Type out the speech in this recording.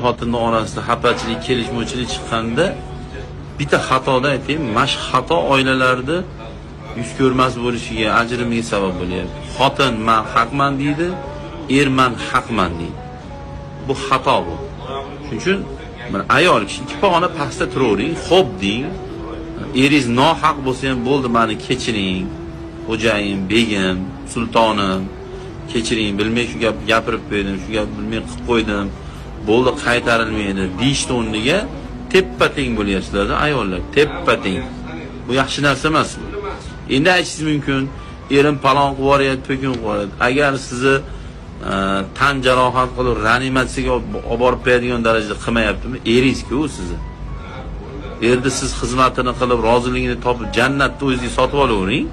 xotinni orasida xafachilik, kelishmovchilik chiqqanda bitta xatoda aytaymi, mana shu xato oilalarda yuz ko'rmas bo'lishiga, ajrimga sabab bo'lyapti. Xotin men haqman deydi, er men haqman deydi. Bu xato bu. Shuning uchun bir ayol kishi ikki pog'ona pastda turavering, xo'p deng. Eringiz nohaq bo'lsa ham bo'ldi, meni kechiring. Xo'jayin, begim, sultonim, kechiring, bilmay shu gap gapirib qo'ydim, shu gap bilmay qilib qo'ydim. Bo'ldi, qaytarilmaydi. Deyishni o'rniga teppa-teng bo'lyapsizlar-da ayollar, teppa-teng. Bu yaxshi narsa emas. Endi aytishingiz mumkin, erim palon qilib yuboryapti, to'kin qilib yuboryapti. Agar sizni tan jarohat qilib, reanimatsiyaga olib borib qo'yadigan darajada qilmayaptimi? Eringiz-ku u sizni. Erda siz xizmatini qilib, roziligini topib, jannatni o'zingizga sotib olavering.